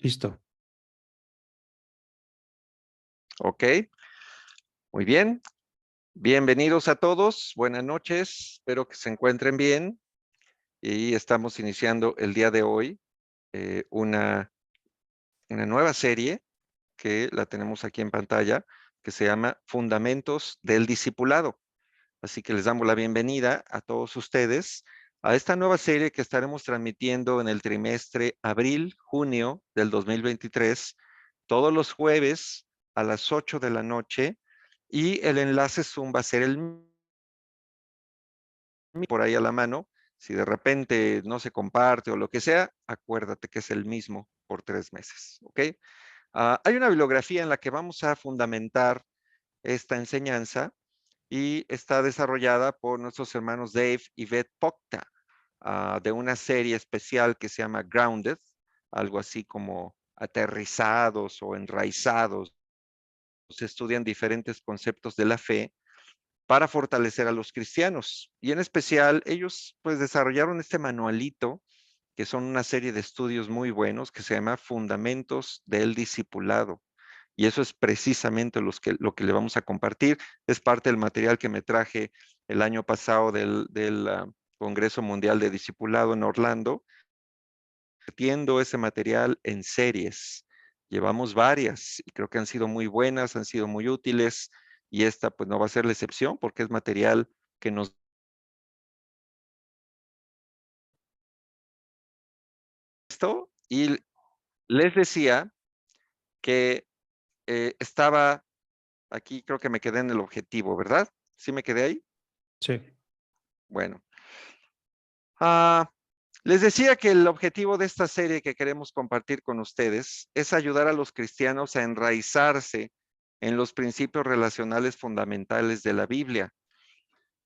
Listo. Ok, muy bien. Bienvenidos a todos. Buenas noches. Espero que se encuentren bien. Y estamos iniciando el día de hoy una nueva serie que la tenemos aquí en pantalla, que se llama Fundamentos del Discipulado. Así que les damos la bienvenida a todos ustedes a esta nueva serie que estaremos transmitiendo en el trimestre abril-junio del 2023, todos los jueves a las 8 de la noche, y el enlace Zoom va a ser el por ahí a la mano. Si de repente no se comparte o lo que sea, acuérdate que es el mismo por 3 meses, ¿ok? Hay una bibliografía en la que vamos a fundamentar esta enseñanza y está desarrollada por nuestros hermanos Dave y Beth Pocta, de una serie especial que se llama Grounded, algo así como aterrizados o enraizados. Se estudian diferentes conceptos de la fe para fortalecer a los cristianos. Y en especial, ellos pues desarrollaron este manualito, que son una serie de estudios muy buenos, que se llama Fundamentos del Discipulado. Y eso es precisamente lo que le vamos a compartir. Es parte del material que me traje el año pasado del Congreso Mundial de Discipulado en Orlando, compartiendo ese material en series. Llevamos varias y creo que han sido muy buenas, han sido muy útiles, y esta pues no va a ser la excepción porque es material que nos... Y les decía que estaba aquí, creo que me quedé en el objetivo, ¿verdad? ¿Sí me quedé ahí? Sí. Bueno. Ah, les decía que el objetivo de esta serie que queremos compartir con ustedes es ayudar a los cristianos a enraizarse en los principios relacionales fundamentales de la Biblia.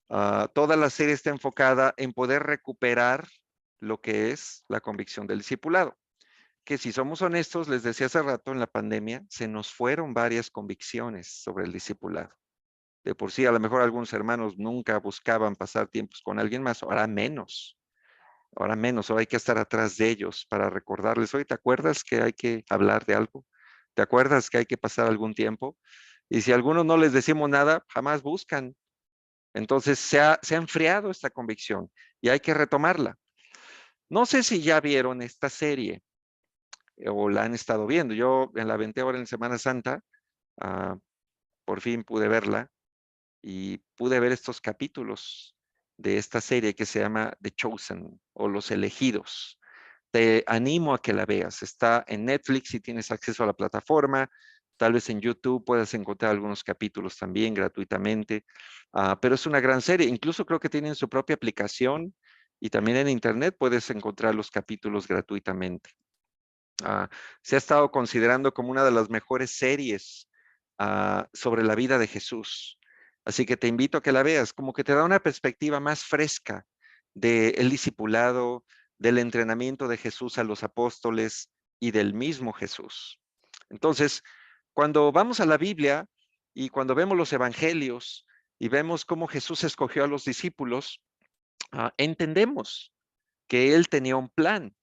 Toda la serie está enfocada en poder recuperar lo que es la convicción del discipulado. Que si somos honestos, les decía hace rato, en la pandemia se nos fueron varias convicciones sobre el discipulado. De por sí, a lo mejor algunos hermanos nunca buscaban pasar tiempos con alguien más, ahora menos. Ahora menos, ahora hay que estar atrás de ellos para recordarles, oye, ¿te acuerdas que hay que hablar de algo? ¿Te acuerdas que hay que pasar algún tiempo? Y si a algunos no les decimos nada, jamás buscan. Entonces se ha enfriado esta convicción y hay que retomarla. No sé si ya vieron esta serie o la han estado viendo. Yo en la aventé ahora en Semana Santa, ah, por fin pude verla y pude ver estos capítulos de esta serie que se llama The Chosen o Los Elegidos. Te animo a que la veas. Está en Netflix si tienes acceso a la plataforma. Tal vez en YouTube puedas encontrar algunos capítulos también gratuitamente. Pero es una gran serie. Incluso creo que tienen su propia aplicación y también en Internet puedes encontrar los capítulos gratuitamente. Se ha estado considerando como una de las mejores series sobre la vida de Jesús. Así que te invito a que la veas, como que te da una perspectiva más fresca del discipulado, del entrenamiento de Jesús a los apóstoles y del mismo Jesús. Entonces, cuando vamos a la Biblia y cuando vemos los evangelios y vemos cómo Jesús escogió a los discípulos, entendemos que él tenía un plan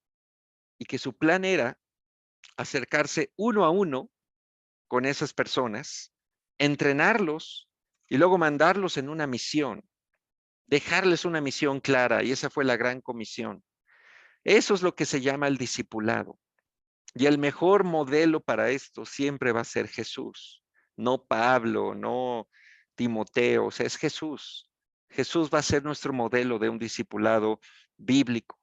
y que su plan era acercarse uno a uno con esas personas, entrenarlos y luego mandarlos en una misión, dejarles una misión clara, y esa fue la gran comisión. Eso es lo que se llama el discipulado. Y el mejor modelo para esto siempre va a ser Jesús, no Pablo, no Timoteo, o sea, es Jesús. Jesús va a ser nuestro modelo de un discipulado bíblico,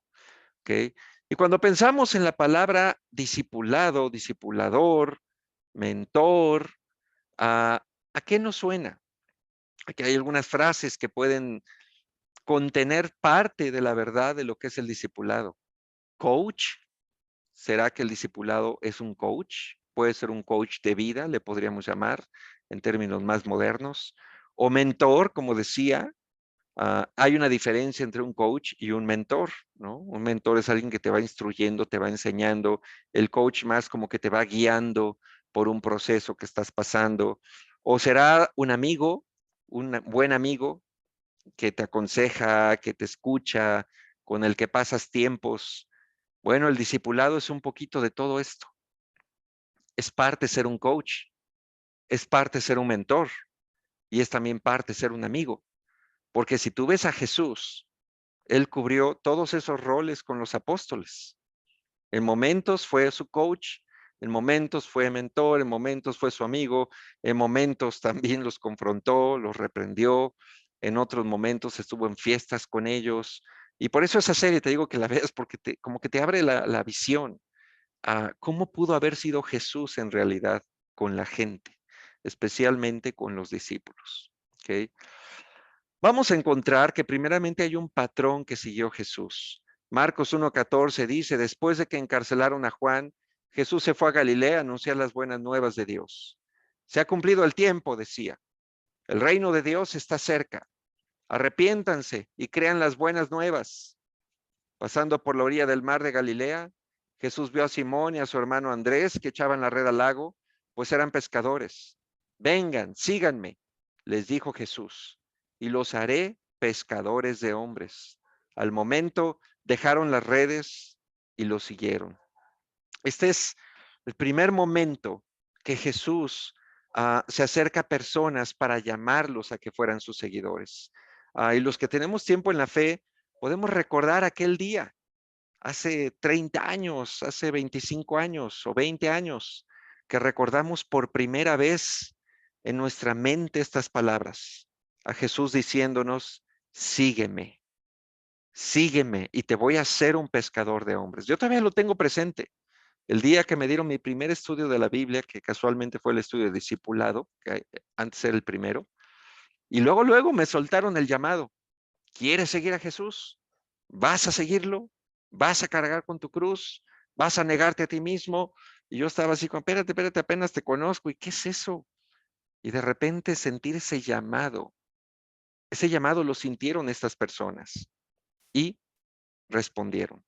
¿ok? Y cuando pensamos en la palabra discipulado, discipulador, mentor, ¿a qué nos suena? Aquí hay algunas frases que pueden contener parte de la verdad de lo que es el discipulado. Coach, ¿será que el discipulado es un coach? Puede ser un coach de vida, le podríamos llamar en términos más modernos. O mentor, como decía, hay una diferencia entre un coach y un mentor, ¿no? Un mentor es alguien que te va instruyendo, te va enseñando. El coach más como que te va guiando por un proceso que estás pasando. O será un amigo, un buen amigo que te aconseja, que te escucha, con el que pasas tiempos. Bueno, el discipulado es un poquito de todo esto. Es parte ser un coach, es parte ser un mentor y es también parte ser un amigo. Porque si tú ves a Jesús, él cubrió todos esos roles con los apóstoles. En momentos fue su coach, en momentos fue mentor, en momentos fue su amigo, en momentos también los confrontó, los reprendió, en otros momentos estuvo en fiestas con ellos. Y por eso esa serie te digo que la veas porque como que te abre la visión a cómo pudo haber sido Jesús en realidad con la gente, especialmente con los discípulos. ¿Ok? Vamos a encontrar que primeramente hay un patrón que siguió Jesús. Marcos 1:14 dice, después de que encarcelaron a Juan, Jesús se fue a Galilea a anunciar las buenas nuevas de Dios. Se ha cumplido el tiempo, decía. El reino de Dios está cerca. Arrepiéntanse y crean las buenas nuevas. Pasando por la orilla del mar de Galilea, Jesús vio a Simón y a su hermano Andrés que echaban la red al lago, pues eran pescadores. Vengan, síganme, les dijo Jesús, y los haré pescadores de hombres. Al momento dejaron las redes y los siguieron. Este es el primer momento que Jesús se acerca a personas para llamarlos a que fueran sus seguidores. Y los que tenemos tiempo en la fe, podemos recordar aquel día hace 30 años, hace 25 años o 20 años, que recordamos por primera vez en nuestra mente estas palabras, a Jesús diciéndonos, sígueme, sígueme y te voy a hacer un pescador de hombres. Yo todavía lo tengo presente. El día que me dieron mi primer estudio de la Biblia, que casualmente fue el estudio de discipulado, que antes era el primero, y luego me soltaron el llamado. ¿Quieres seguir a Jesús? ¿Vas a seguirlo? ¿Vas a cargar con tu cruz? ¿Vas a negarte a ti mismo? Y yo estaba así, como, espérate, apenas te conozco. ¿Y qué es eso? Y de repente sentir ese llamado lo sintieron estas personas y respondieron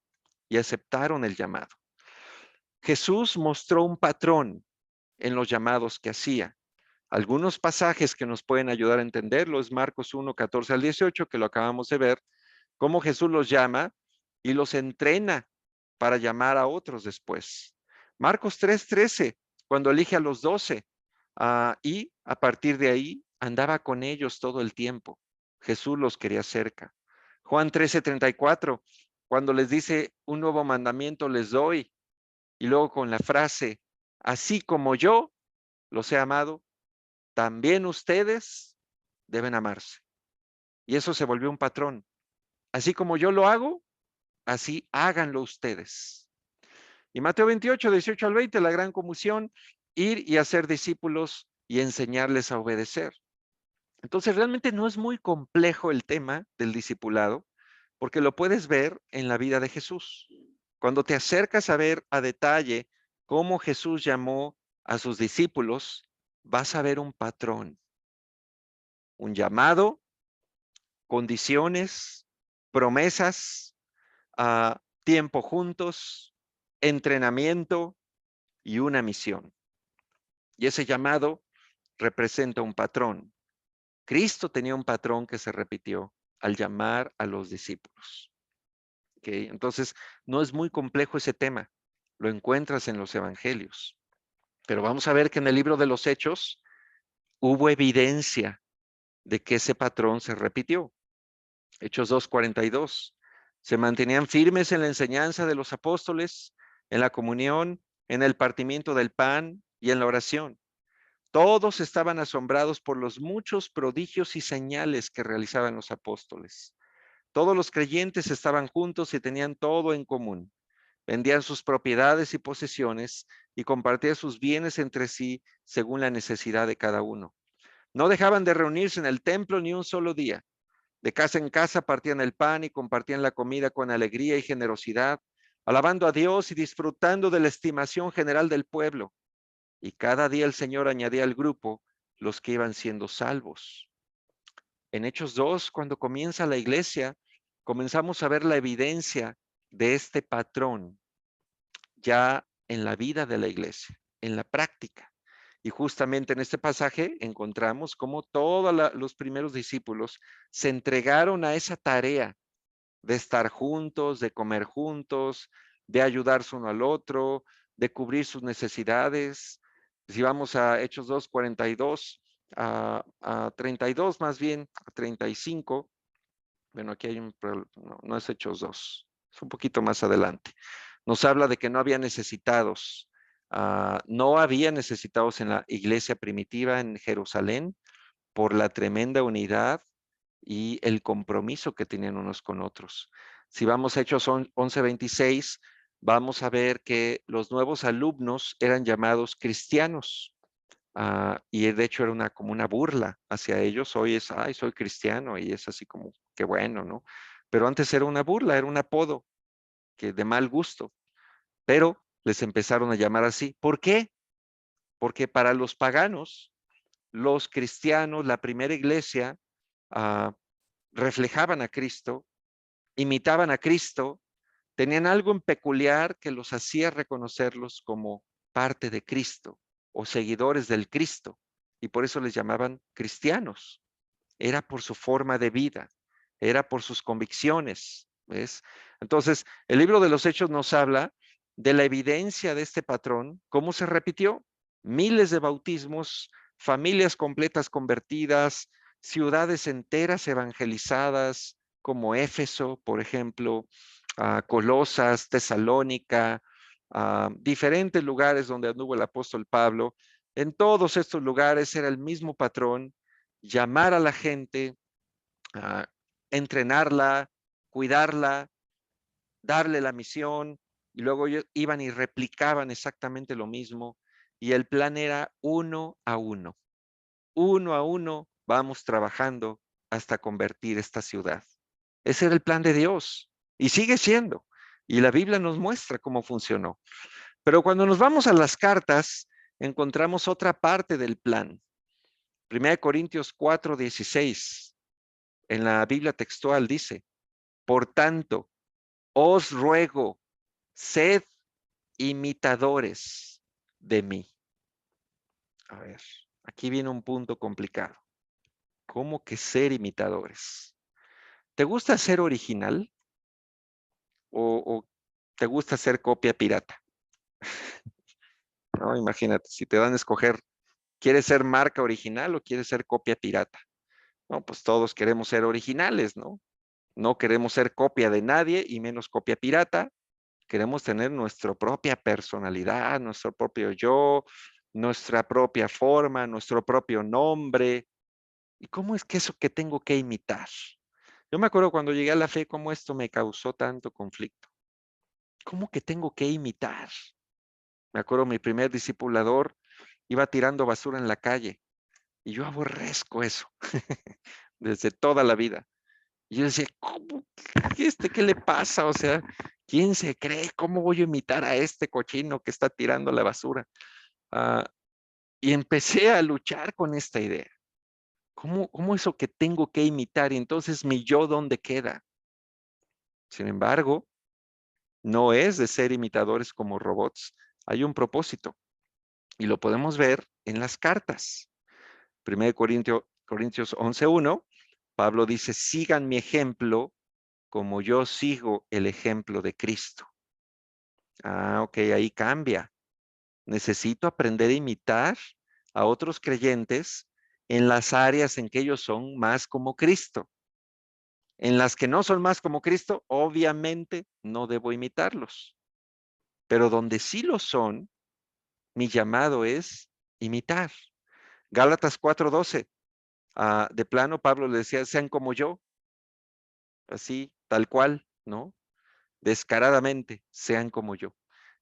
y aceptaron el llamado. Jesús mostró un patrón en los llamados que hacía. Algunos pasajes que nos pueden ayudar a entenderlo es Marcos 1:14 al 18, que lo acabamos de ver, cómo Jesús los llama y los entrena para llamar a otros después. Marcos 3:13, cuando elige a los 12, y a partir de ahí andaba con ellos todo el tiempo. Jesús los quería cerca. Juan 13:34, cuando les dice, un nuevo mandamiento les doy, y luego con la frase, así como yo los he amado, también ustedes deben amarse. Y eso se volvió un patrón. Así como yo lo hago, así háganlo ustedes. Y Mateo 28:18 al 20, la gran comisión, ir y hacer discípulos y enseñarles a obedecer. Entonces, realmente no es muy complejo el tema del discipulado, porque lo puedes ver en la vida de Jesús. Cuando te acercas a ver a detalle cómo Jesús llamó a sus discípulos, vas a ver un patrón, un llamado, condiciones, promesas, tiempo juntos, entrenamiento y una misión. Y ese llamado representa un patrón. Cristo tenía un patrón que se repitió al llamar a los discípulos. ¿Okay? Entonces, no es muy complejo ese tema. Lo encuentras en los evangelios. Pero vamos a ver que en el libro de los Hechos hubo evidencia de que ese patrón se repitió. Hechos 2:42. Se mantenían firmes en la enseñanza de los apóstoles, en la comunión, en el partimiento del pan y en la oración. Todos estaban asombrados por los muchos prodigios y señales que realizaban los apóstoles. Todos los creyentes estaban juntos y tenían todo en común. Vendían sus propiedades y posesiones y compartían sus bienes entre sí según la necesidad de cada uno. No dejaban de reunirse en el templo ni un solo día. De casa en casa partían el pan y compartían la comida con alegría y generosidad, alabando a Dios y disfrutando de la estimación general del pueblo. Y cada día el Señor añadía al grupo los que iban siendo salvos. En Hechos 2, cuando comienza la iglesia, comenzamos a ver la evidencia de este patrón ya en la vida de la iglesia, en la práctica. Y justamente en este pasaje encontramos cómo todos los primeros discípulos se entregaron a esa tarea de estar juntos, de comer juntos, de ayudarse uno al otro, de cubrir sus necesidades, Si vamos a Hechos 2, 42 a 32, más bien, a 35. Bueno, aquí hay no es Hechos 2, es un poquito más adelante. Nos habla de que no había necesitados. No había necesitados en la iglesia primitiva en Jerusalén por la tremenda unidad y el compromiso que tenían unos con otros. Si vamos a Hechos 11:26, vamos a ver que los nuevos alumnos eran llamados cristianos. Y de hecho era como una burla hacia ellos. Hoy es, ay, soy cristiano, y es así como, qué bueno, ¿no? Pero antes era una burla, era un apodo que de mal gusto, pero les empezaron a llamar así. ¿Por qué? Porque para los paganos, los cristianos, la primera iglesia, ah, reflejaban a Cristo, imitaban a Cristo, tenían algo en peculiar que los hacía reconocerlos como parte de Cristo o seguidores del Cristo, y por eso les llamaban cristianos. Era por su forma de vida, era por sus convicciones, ¿ves? Entonces, el libro de los Hechos nos habla de la evidencia de este patrón, cómo se repitió, miles de bautismos, familias completas convertidas, ciudades enteras evangelizadas, como Éfeso, por ejemplo, Colosas, Tesalónica, diferentes lugares donde anduvo el apóstol Pablo. En todos estos lugares era el mismo patrón: llamar a la gente, a entrenarla, cuidarla, darle la misión, y luego ellos iban y replicaban exactamente lo mismo. Y el plan era uno a uno vamos trabajando hasta convertir esta ciudad. Ese era el plan de Dios y sigue siendo. Y la Biblia nos muestra cómo funcionó. Pero cuando nos vamos a las cartas, encontramos otra parte del plan. 1 Corintios 4:16. En la Biblia textual dice: por tanto, os ruego, sed imitadores de mí. A ver, aquí viene un punto complicado. ¿Cómo que ser imitadores? ¿Te gusta ser original o te gusta ser copia pirata? No, imagínate, si te dan a escoger, ¿quieres ser marca original o quieres ser copia pirata? No, pues todos queremos ser originales, ¿no? No queremos ser copia de nadie y menos copia pirata. Queremos tener nuestra propia personalidad, nuestro propio yo, nuestra propia forma, nuestro propio nombre. ¿Y cómo es que eso que tengo que imitar? Yo me acuerdo cuando llegué a la fe, cómo esto me causó tanto conflicto. ¿Cómo que tengo que imitar? Me acuerdo mi primer discipulador iba tirando basura en la calle y yo aborrezco eso desde toda la vida. Y yo decía, ¿cómo? ¿Qué le pasa? O sea, ¿quién se cree? ¿Cómo voy a imitar a este cochino que está tirando la basura? Ah, y empecé a luchar con esta idea. ¿Cómo eso que tengo que imitar? Y entonces mi yo, ¿dónde queda? Sin embargo, no es de ser imitadores como robots. Hay un propósito y lo podemos ver en las cartas. 1 Corintios 11:1, Pablo dice: sigan mi ejemplo como yo sigo el ejemplo de Cristo. Ok, ahí cambia. Necesito aprender a imitar a otros creyentes en las áreas en que ellos son más como Cristo. En las que no son más como Cristo, obviamente no debo imitarlos. Pero donde sí lo son, mi llamado es imitar. Gálatas 4:12, de plano Pablo le decía: sean como yo, así, tal cual, ¿no? Descaradamente, sean como yo.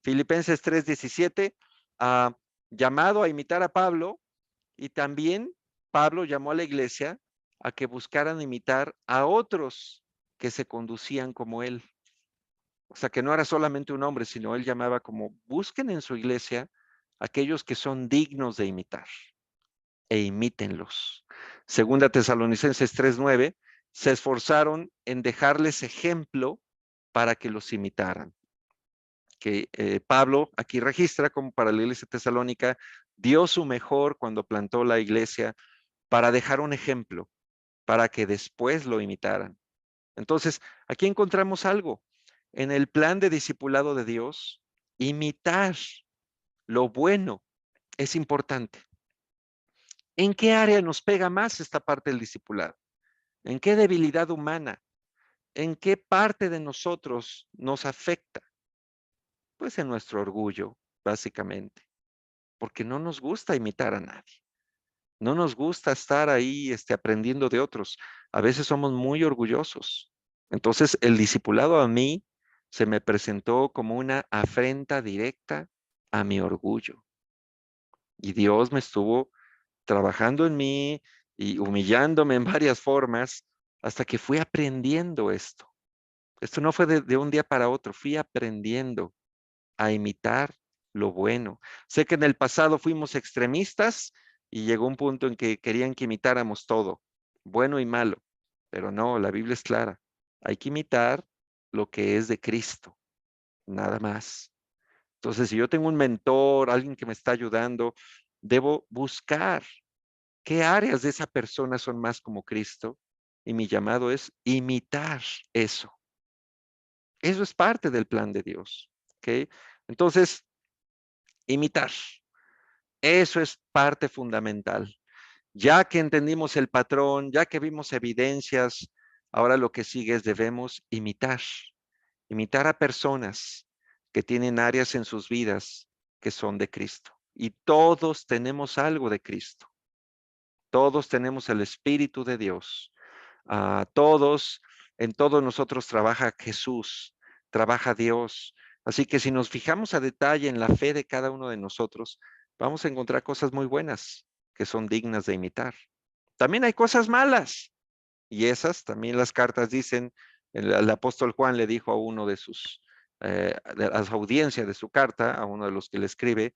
Filipenses 3:17, llamado a imitar a Pablo, y también Pablo llamó a la iglesia a que buscaran imitar a otros que se conducían como él. O sea, que no era solamente un hombre, sino él llamaba como: busquen en su iglesia aquellos que son dignos de imitar e imítenlos. Segunda Tesalonicenses 3:9, se esforzaron en dejarles ejemplo para que los imitaran. Que Pablo aquí registra como para la iglesia tesalónica, dio su mejor cuando plantó la iglesia para dejar un ejemplo, para que después lo imitaran. Entonces, aquí encontramos algo. En el plan de discipulado de Dios, imitar lo bueno es importante. ¿En qué área nos pega más esta parte del discipulado? ¿En qué debilidad humana? ¿En qué parte de nosotros nos afecta? Pues en nuestro orgullo, básicamente, porque no nos gusta imitar a nadie. No nos gusta estar ahí aprendiendo de otros. A veces somos muy orgullosos. Entonces, el discipulado a mí se me presentó como una afrenta directa a mi orgullo. Y Dios me estuvo trabajando en mí y humillándome en varias formas hasta que fui aprendiendo esto. Esto no fue de un día para otro, fui aprendiendo a imitar lo bueno. Sé que en el pasado fuimos extremistas y llegó un punto en que querían que imitáramos todo, bueno y malo, pero no, la Biblia es clara. Hay que imitar lo que es de Cristo, nada más. Entonces, si yo tengo un mentor, alguien que me está ayudando, debo buscar qué áreas de esa persona son más como Cristo y mi llamado es imitar eso. Eso es parte del plan de Dios, ¿ok? Entonces, imitar. Eso es parte fundamental. Ya que entendimos el patrón, ya que vimos evidencias, ahora lo que sigue es debemos imitar. Imitar a personas que tienen áreas en sus vidas que son de Cristo. Y todos tenemos algo de Cristo. Todos tenemos el Espíritu de Dios. Todos, en todos nosotros trabaja Jesús, trabaja Dios. Así que si nos fijamos a detalle en la fe de cada uno de nosotros, vamos a encontrar cosas muy buenas que son dignas de imitar. También hay cosas malas y esas también las cartas dicen, el apóstol Juan le dijo a uno de sus, a su audiencia de su carta, a uno de los que le escribe,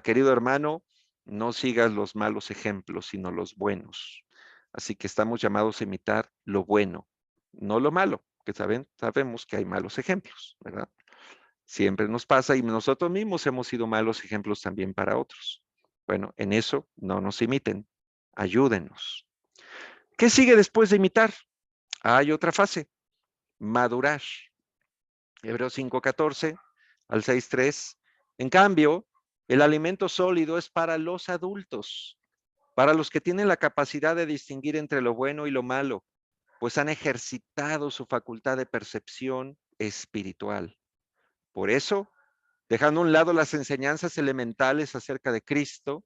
querido hermano, no sigas los malos ejemplos, sino los buenos. Así que estamos llamados a imitar lo bueno, no lo malo, que sabemos que hay malos ejemplos, ¿verdad? Siempre nos pasa y nosotros mismos hemos sido malos ejemplos también para otros. Bueno, en eso no nos imiten, ayúdenos. ¿Qué sigue después de imitar? Hay otra fase, madurar. Hebreos 5:14 al 6:3. En cambio, el alimento sólido es para los adultos, para los que tienen la capacidad de distinguir entre lo bueno y lo malo, pues han ejercitado su facultad de percepción espiritual. Por eso, dejando a un lado las enseñanzas elementales acerca de Cristo,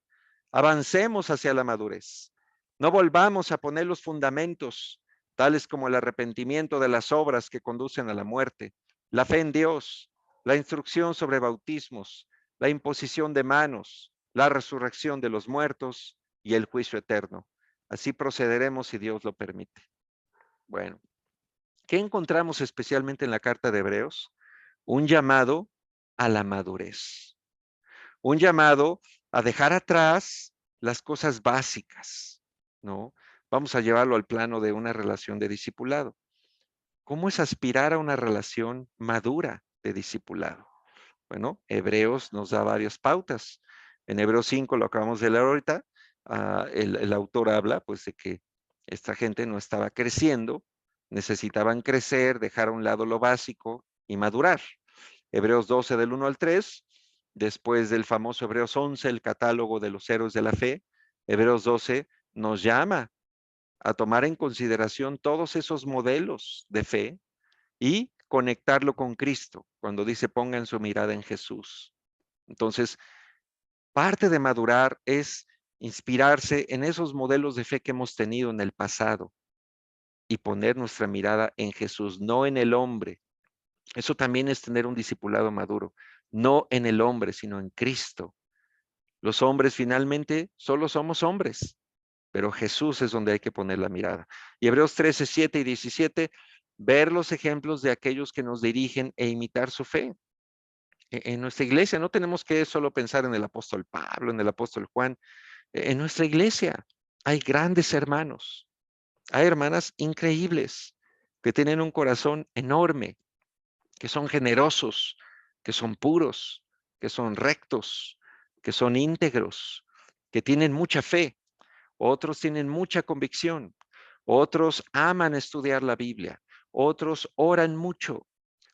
avancemos hacia la madurez. No volvamos a poner los fundamentos, tales como el arrepentimiento de las obras que conducen a la muerte, la fe en Dios, la instrucción sobre bautismos, la imposición de manos, la resurrección de los muertos y el juicio eterno. Así procederemos si Dios lo permite. Bueno, ¿qué encontramos especialmente en la carta de Hebreos? Un llamado a la madurez. Un llamado a dejar atrás las cosas básicas, ¿no? Vamos a llevarlo al plano de una relación de discipulado. ¿Cómo es aspirar a una relación madura de discipulado? Bueno, Hebreos nos da varias pautas. En Hebreos 5, lo acabamos de leer ahorita, el autor habla pues de que esta gente no estaba creciendo, necesitaban crecer, dejar a un lado lo básico y madurar. Hebreos 12 del 1 al 3, después del famoso Hebreos 11, el catálogo de los héroes de la fe, Hebreos 12 nos llama a tomar en consideración todos esos modelos de fe y conectarlo con Cristo, cuando dice pongan su mirada en Jesús. Entonces, parte de madurar es inspirarse en esos modelos de fe que hemos tenido en el pasado y poner nuestra mirada en Jesús, no en el hombre. Eso también es tener un discipulado maduro, no en el hombre, sino en Cristo. Los hombres finalmente solo somos hombres, pero Jesús es donde hay que poner la mirada. Y Hebreos 13, 7 y 17, ver los ejemplos de aquellos que nos dirigen e imitar su fe. En nuestra iglesia no tenemos que solo pensar en el apóstol Pablo, en el apóstol Juan. En nuestra iglesia hay grandes hermanos, hay hermanas increíbles que tienen un corazón enorme, que son generosos, que son puros, que son rectos, que son íntegros, que tienen mucha fe. Otros tienen mucha convicción, otros aman estudiar la Biblia, otros oran mucho,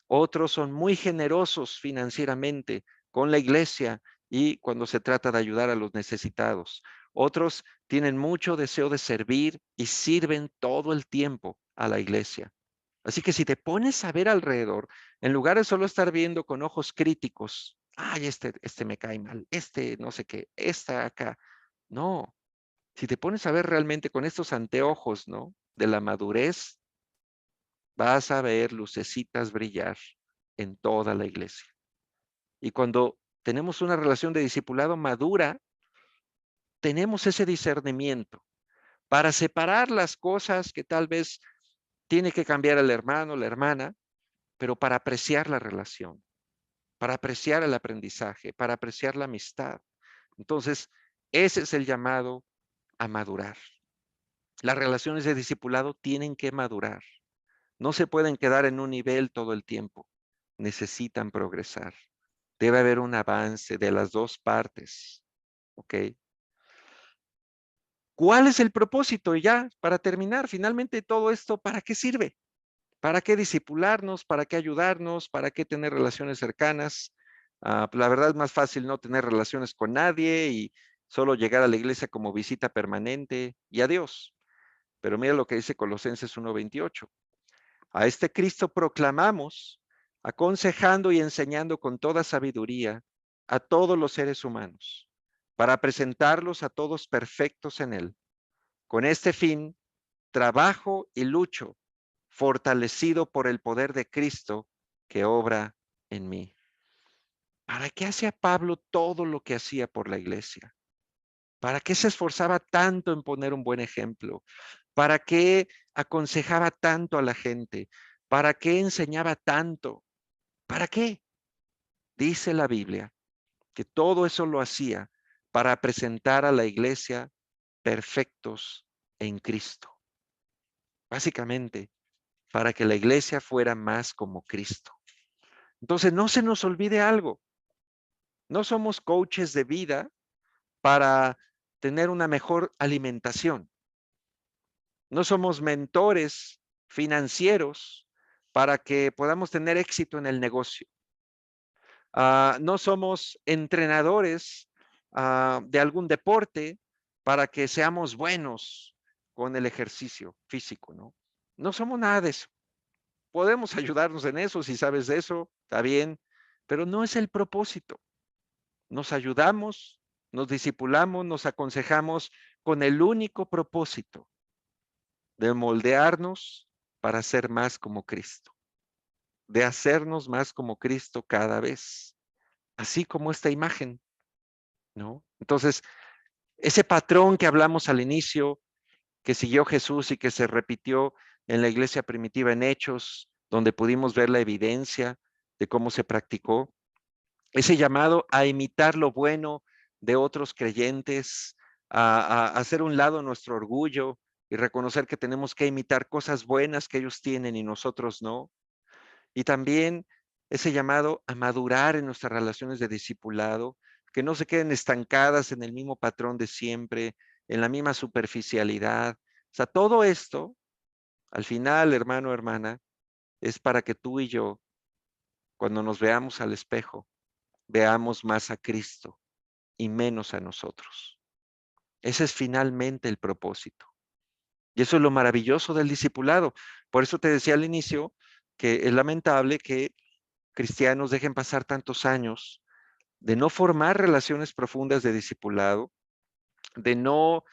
otros son muy generosos financieramente con la iglesia y cuando se trata de ayudar a los necesitados. Otros tienen mucho deseo de servir y sirven todo el tiempo a la iglesia. Así que si te pones a ver alrededor, en lugar de solo estar viendo con ojos críticos, ay, este me cae mal, este no sé qué, esta acá. No, si te pones a ver realmente con estos anteojos, ¿no? De la madurez, vas a ver lucecitas brillar en toda la iglesia. Y cuando tenemos una relación de discipulado madura, tenemos ese discernimiento para separar las cosas que tal vez tiene que cambiar el hermano, la hermana, pero para apreciar la relación, para apreciar el aprendizaje, para apreciar la amistad. Entonces, ese es el llamado a madurar. Las relaciones de discipulado tienen que madurar. No se pueden quedar en un nivel todo el tiempo. Necesitan progresar. Debe haber un avance de las dos partes. ¿Ok? ¿Cuál es el propósito? Y ya, para terminar, finalmente todo esto, ¿para qué sirve? ¿Para qué discipularnos? ¿Para qué ayudarnos? ¿Para qué tener relaciones cercanas? La verdad es más fácil no tener relaciones con nadie y solo llegar a la iglesia como visita permanente y adiós. Pero mira lo que dice Colosenses 1:28. A este Cristo proclamamos, aconsejando y enseñando con toda sabiduría a todos los seres humanos, para presentarlos a todos perfectos en él. Con este fin, trabajo y lucho, fortalecido por el poder de Cristo que obra en mí. ¿Para qué hacía Pablo todo lo que hacía por la iglesia? ¿Para qué se esforzaba tanto en poner un buen ejemplo? ¿Para qué aconsejaba tanto a la gente? ¿Para qué enseñaba tanto? ¿Para qué? Dice la Biblia que todo eso lo hacía para presentar a la iglesia perfectos en Cristo. Básicamente, para que la iglesia fuera más como Cristo. Entonces, no se nos olvide algo. No somos coaches de vida para tener una mejor alimentación. No somos mentores financieros para que podamos tener éxito en el negocio. No somos entrenadores de algún deporte para que seamos buenos con el ejercicio físico, ¿no? No somos nada de eso. Podemos ayudarnos en eso, si sabes de eso, está bien, pero no es el propósito. Nos ayudamos, nos discipulamos, nos aconsejamos con el único propósito de moldearnos para ser más como Cristo, de hacernos más como Cristo cada vez, así como esta imagen, ¿no? Entonces, ese patrón que hablamos al inicio, que siguió Jesús y que se repitió en la iglesia primitiva en Hechos, donde pudimos ver la evidencia de cómo se practicó, ese llamado a imitar lo bueno de otros creyentes, a hacer un lado nuestro orgullo y reconocer que tenemos que imitar cosas buenas que ellos tienen y nosotros no. Y también ese llamado a madurar en nuestras relaciones de discipulado, que no se queden estancadas en el mismo patrón de siempre, en la misma superficialidad. O sea, todo esto, al final, hermano, hermana, es para que tú y yo, cuando nos veamos al espejo, veamos más a Cristo y menos a nosotros. Ese es finalmente el propósito. Y eso es lo maravilloso del discipulado. Por eso te decía al inicio que es lamentable que cristianos dejen pasar tantos años de no formar relaciones profundas de discipulado, de no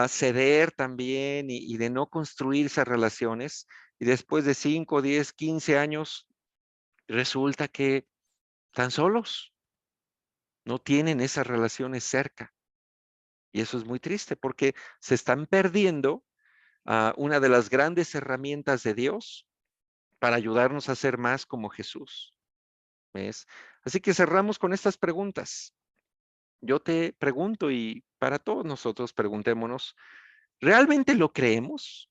ceder también y de no construir esas relaciones. Y después de 5, 10, 15 años, resulta que están solos, no tienen esas relaciones cerca. Y eso es muy triste porque se están perdiendo una de las grandes herramientas de Dios para ayudarnos a ser más como Jesús. ¿Ves? Así que cerramos con estas preguntas. Yo te pregunto y para todos nosotros preguntémonos, ¿realmente lo creemos?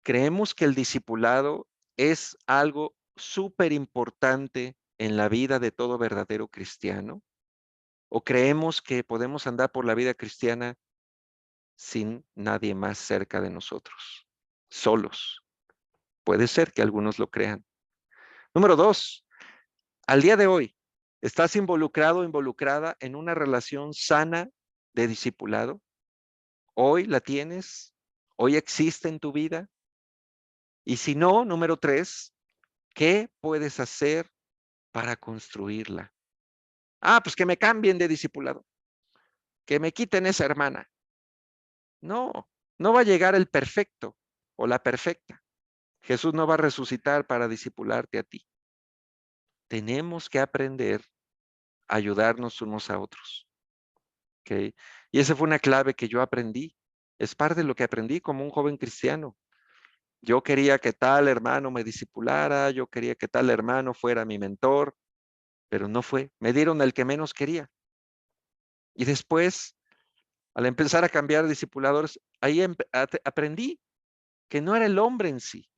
¿Creemos que el discipulado es algo súper importante en la vida de todo verdadero cristiano? ¿O creemos que podemos andar por la vida cristiana sin nadie más cerca de nosotros, solos? Puede ser que algunos lo crean. Número 2, al día de hoy, ¿Estás involucrado o involucrada en una relación sana de discipulado? ¿Hoy la tienes? ¿Hoy existe en tu vida? Y si no, número 3, ¿qué puedes hacer para construirla? Pues que me cambien de discipulado, que me quiten esa hermana. No, no va a llegar el perfecto o la perfecta. Jesús no va a resucitar para discipularte a ti. Tenemos que aprender a ayudarnos unos a otros. ¿Ok? Y esa fue una clave que yo aprendí. Es parte de lo que aprendí como un joven cristiano. Yo quería que tal hermano me discipulara, yo quería que tal hermano fuera mi mentor, pero no fue. Me dieron el que menos quería. Y después, al empezar a cambiar discipuladores, ahí aprendí que no era el hombre en sí,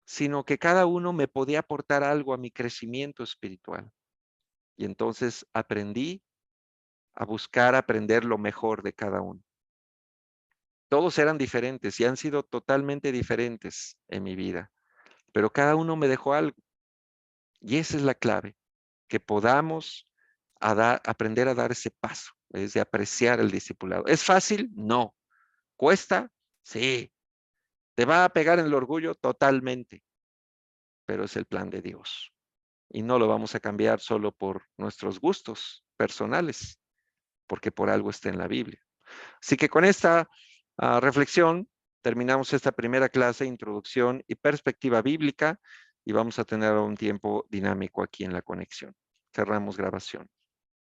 sino que cada uno me podía aportar algo a mi crecimiento espiritual. Y entonces aprendí a buscar aprender lo mejor de cada uno. Todos eran diferentes y han sido totalmente diferentes en mi vida, pero cada uno me dejó algo. Y esa es la clave, que podamos aprender a dar ese paso, es de apreciar el discipulado. ¿Es fácil? No. ¿Cuesta? Sí. ¿Te va a pegar en el orgullo? Totalmente, pero es el plan de Dios. Y no lo vamos a cambiar solo por nuestros gustos personales, porque por algo está en la Biblia. Así que con esta reflexión terminamos esta primera clase, introducción y perspectiva bíblica, y vamos a tener un tiempo dinámico aquí en la conexión. Cerramos grabación.